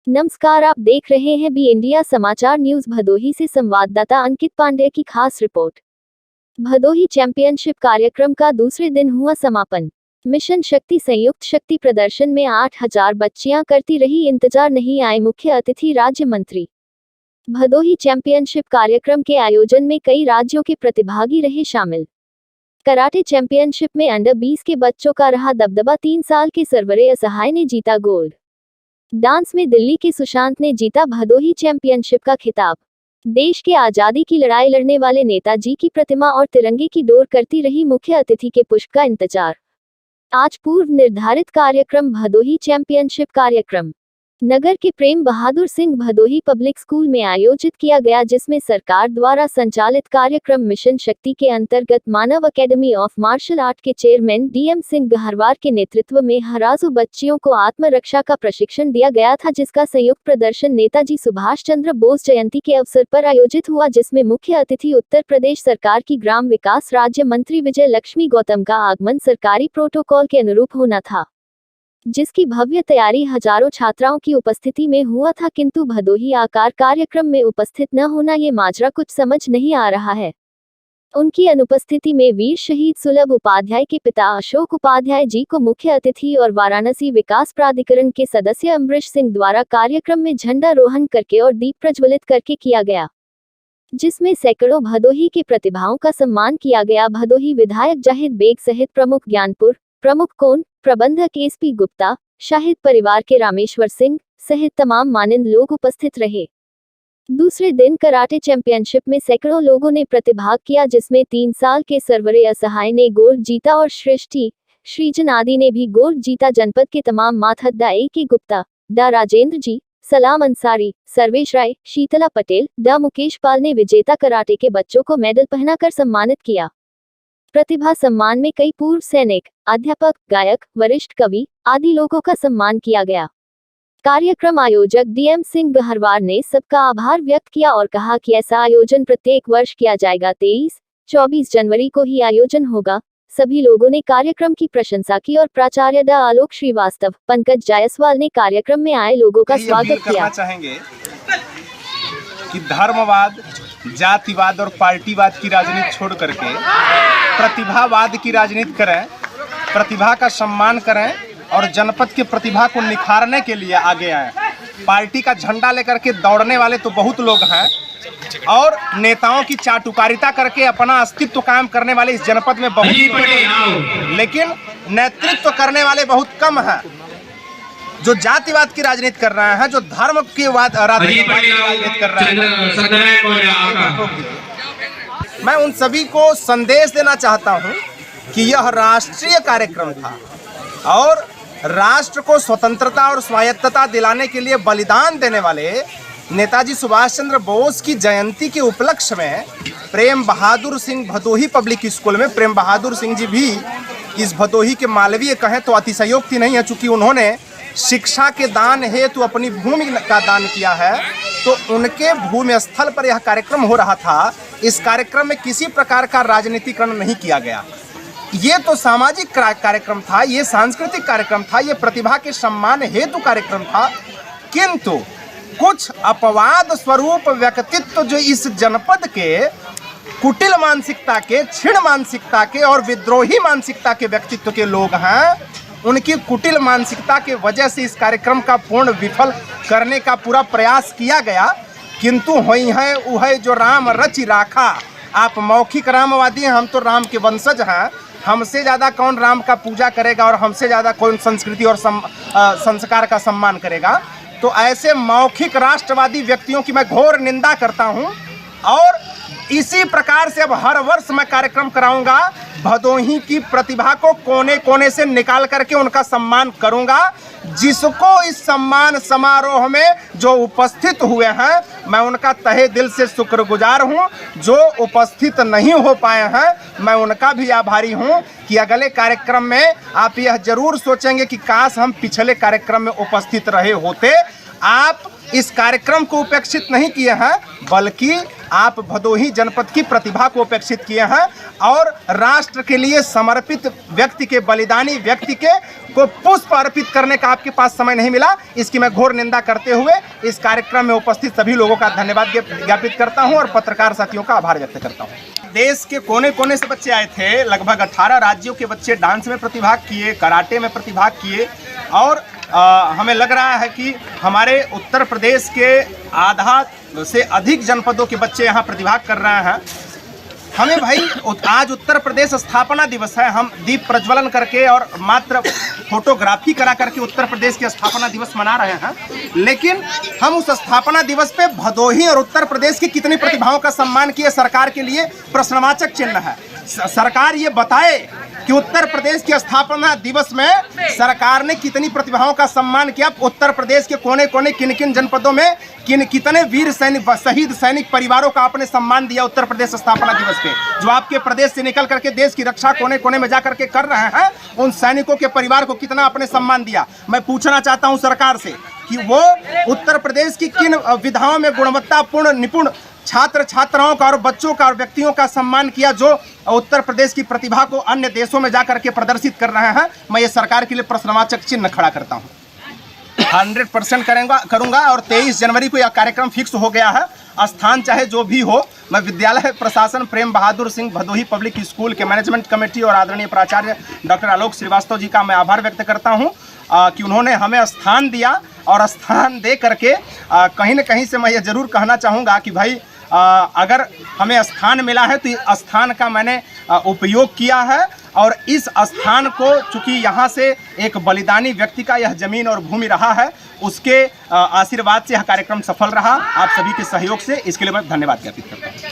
नमस्कार, आप देख रहे हैं बी इंडिया समाचार न्यूज। भदोही से संवाददाता अंकित पांडे की खास रिपोर्ट। भदोही चैंपियनशिप कार्यक्रम का दूसरे दिन हुआ समापन। मिशन शक्ति संयुक्त शक्ति प्रदर्शन में 8000 बच्चियां करती रही इंतजार, नहीं आए मुख्य अतिथि राज्य मंत्री। भदोही चैंपियनशिप कार्यक्रम के आयोजन में कई राज्यों के प्रतिभागी रहे शामिल। कराटे चैंपियनशिप में अंडर 20 के बच्चों का रहा दबदबा, 3 साल के सरवरे असहाय ने जीता गोल्ड। डांस में दिल्ली के सुशांत ने जीता भदोही चैंपियनशिप का खिताब। देश के आजादी की लड़ाई लड़ने वाले नेताजी की प्रतिमा और तिरंगे की डोर करती रही मुख्य अतिथि के पुष्प का इंतजार। आज पूर्व निर्धारित कार्यक्रम भदोही चैंपियनशिप कार्यक्रम नगर के प्रेम बहादुर सिंह भदोही पब्लिक स्कूल में आयोजित किया गया, जिसमें सरकार द्वारा संचालित कार्यक्रम मिशन शक्ति के अंतर्गत मानव अकेडमी ऑफ मार्शल आर्ट के चेयरमैन डीएम सिंह गहरवार के नेतृत्व में हजारों बच्चियों को आत्मरक्षा का प्रशिक्षण दिया गया था, जिसका संयुक्त प्रदर्शन नेताजी सुभाष चंद्र बोस जयंती के अवसर पर आयोजित हुआ, जिसमें मुख्य अतिथि उत्तर प्रदेश सरकार की ग्राम विकास राज्य मंत्री विजय लक्ष्मी गौतम का आगमन सरकारी प्रोटोकॉल के अनुरूप होना था, जिसकी भव्य तैयारी हजारों छात्राओं की उपस्थिति में हुआ था। किंतु भदोही आकार कार्यक्रम में उपस्थित न होना, ये माजरा कुछ समझ नहीं आ रहा है। उनकी अनुपस्थिति में वीर शहीद सुलभ उपाध्याय के पिता अशोक उपाध्याय जी को मुख्य अतिथि और वाराणसी विकास प्राधिकरण के सदस्य अमरीश सिंह द्वारा कार्यक्रम में झंडारोहण करके और दीप प्रज्वलित करके किया गया, जिसमें सैकड़ों भदोही के प्रतिभाओं का सम्मान किया गया। भदोही विधायक जाहिद बेग सहित प्रमुख ज्ञानपुर प्रमुख कोन प्रबंधक एसपी गुप्ता, शाहिद परिवार के रामेश्वर सिंह सहित तमाम मानिंद लोग उपस्थित रहे। दूसरे दिन कराटे चैंपियनशिप में सैकड़ों लोगों ने प्रतिभाग किया, जिसमें 3 साल के सरवरे असहाय ने गोल्ड जीता और सृष्टि श्रीजन आदि ने भी गोल्ड जीता। जनपद के तमाम माथद्दा ए के गुप्ता, डा राजेंद्र जी, सलाम अंसारी, सर्वेश राय, शीतला पटेल, डा मुकेश पाल ने विजेता कराटे के बच्चों को मेडल पहनाकर सम्मानित किया। प्रतिभा सम्मान में कई पूर्व सैनिक, अध्यापक, गायक, वरिष्ठ कवि आदि लोगों का सम्मान किया गया। कार्यक्रम आयोजक डीएम सिंह गहरवार ने सबका आभार व्यक्त किया और कहा कि ऐसा आयोजन प्रत्येक वर्ष किया जाएगा। 23-24 जनवरी को ही आयोजन होगा। सभी लोगों ने कार्यक्रम की प्रशंसा की और प्राचार्य डा आलोक श्रीवास्तव, पंकज जायसवाल ने कार्यक्रम में आए लोगों का स्वागत किया। चाहेंगे कि धर्मवाद, जातिवाद और पार्टीवाद की राजनीति छोड़ करके प्रतिभावाद की राजनीति करें, प्रतिभा का सम्मान करें और जनपद के प्रतिभा को निखारने के लिए आगे आए। पार्टी का झंडा लेकर के दौड़ने वाले तो बहुत लोग हैं और नेताओं की चाटुकारिता करके अपना अस्तित्व कायम करने वाले इस जनपद में बहुत ही बड़े, लेकिन नेतृत्व करने वाले बहुत कम हैं। जो जातिवाद की राजनीति कर रहे हैं, जो धर्म की राजनीति कर रहे हैं, मैं उन सभी को संदेश देना चाहता हूं कि यह राष्ट्रीय कार्यक्रम था और राष्ट्र को स्वतंत्रता और स्वायत्तता दिलाने के लिए बलिदान देने वाले नेताजी सुभाष चंद्र बोस की जयंती के उपलक्ष्य में प्रेम बहादुर सिंह भदोही पब्लिक स्कूल में, प्रेम बहादुर सिंह जी भी इस भदोही के मालवीय कहें तो अतिशयोक्ति नहीं है, चूंकि उन्होंने शिक्षा के दान हेतु अपनी भूमि का दान किया है, तो उनके भूमि स्थल पर यह कार्यक्रम हो रहा था। इस कार्यक्रम में किसी प्रकार का राजनीतिकरण नहीं किया गया। ये तो सामाजिक कार्यक्रम था, ये सांस्कृतिक कार्यक्रम था, ये प्रतिभा के सम्मान हेतु कार्यक्रम था। किंतु कुछ अपवाद स्वरूप व्यक्तित्व जो इस जनपद के कुटिल मानसिकता के, क्षीण मानसिकता के और विद्रोही मानसिकता के व्यक्तित्व के लोग हैं, उनकी कुटिल मानसिकता के वजह से इस कार्यक्रम का पूर्ण विफल करने का पूरा प्रयास किया गया। किंतु होई है वह जो राम रचि राखा। आप मौखिक रामवादी हैं, हम तो राम के वंशज हैं। हमसे ज़्यादा कौन राम का पूजा करेगा और हमसे ज़्यादा कौन संस्कृति और संस्कार का सम्मान करेगा। तो ऐसे मौखिक राष्ट्रवादी व्यक्तियों की मैं घोर निंदा करता हूं और इसी प्रकार से अब हर वर्ष मैं कार्यक्रम कराऊंगा। भदोही की प्रतिभा को कोने कोने से निकाल करके उनका सम्मान करूंगा। जिसको इस सम्मान समारोह में जो उपस्थित हुए हैं, मैं उनका तहे दिल से शुक्रगुजार हूं। जो उपस्थित नहीं हो पाए हैं, मैं उनका भी आभारी हूं कि अगले कार्यक्रम में आप यह जरूर सोचेंगे कि काश हम पिछले कार्यक्रम में उपस्थित रहे होते। आप इस कार्यक्रम को उपेक्षित नहीं किए हैं, बल्कि आप भदोही जनपद की प्रतिभा को उपेक्षित किए हैं और राष्ट्र के लिए समर्पित व्यक्ति के, बलिदानी व्यक्ति के को पुष्प अर्पित करने का आपके पास समय नहीं मिला। इसकी मैं घोर निंदा करते हुए इस कार्यक्रम में उपस्थित सभी लोगों का धन्यवाद ज्ञापित करता हूं और पत्रकार साथियों का आभार व्यक्त करता हूं। देश के कोने कोने से बच्चे आए थे, लगभग 18 राज्यों के बच्चे डांस में प्रतिभाग किए, कराटे में प्रतिभाग किए और हमें लग रहा है कि हमारे उत्तर प्रदेश के आधा से अधिक जनपदों के बच्चे यहाँ प्रतिभाग कर रहे हैं। हमें भाई आज उत्तर प्रदेश स्थापना दिवस है, हम दीप प्रज्वलन करके और मात्र फोटोग्राफी करा करके उत्तर प्रदेश की स्थापना दिवस मना रहे हैं, लेकिन हम उस स्थापना दिवस पे भदोही और उत्तर प्रदेश की कितनी प्रतिभाओं का सम्मान किए, सरकार के लिए प्रश्नवाचक चिन्ह है। सरकार ये बताए कि उत्तर प्रदेश के स्थापना दिवस में सरकार ने कितनी प्रतिभाओं का सम्मान किया, उत्तर प्रदेश के कोने कोने किन किन जनपदों में कितने वीर सैनिक, शहीद सैनिक परिवारों का आपने सम्मान दिया उत्तर प्रदेश स्थापना दिवस पे, जो आपके प्रदेश से निकल करके देश की रक्षा कोने कोने में जा करके कर रहे हैं, उन सैनिकों के परिवार को कितना आपने सम्मान दिया। मैं पूछना चाहता हूं सरकार से कि वो उत्तर प्रदेश की किन विधाओं में गुणवत्तापूर्ण निपुण छात्र छात्राओं का और बच्चों का और व्यक्तियों का सम्मान किया, जो उत्तर प्रदेश की प्रतिभा को अन्य देशों में जाकर के प्रदर्शित कर रहे हैं। मैं ये सरकार के लिए प्रश्नवाचक चिन्ह खड़ा करता हूँ। 100% करूँगा और 23 जनवरी को यह कार्यक्रम फिक्स हो गया है। स्थान चाहे जो भी हो, मैं विद्यालय प्रशासन प्रेम बहादुर सिंह भदोही पब्लिक स्कूल के मैनेजमेंट कमेटी और आदरणीय प्राचार्य डॉक्टर आलोक श्रीवास्तव जी का मैं आभार व्यक्त करता हूँ कि उन्होंने हमें स्थान दिया और स्थान दे करके कहीं न कहीं से मैं ये ज़रूर कहना चाहूँगा कि भाई अगर हमें स्थान मिला है तो इस स्थान का मैंने उपयोग किया है और इस स्थान को, चूँकि यहाँ से एक बलिदानी व्यक्ति का यह जमीन और भूमि रहा है, उसके आशीर्वाद से यह कार्यक्रम सफल रहा। आप सभी के सहयोग से इसके लिए मैं धन्यवाद ज्ञापित करता हूँ।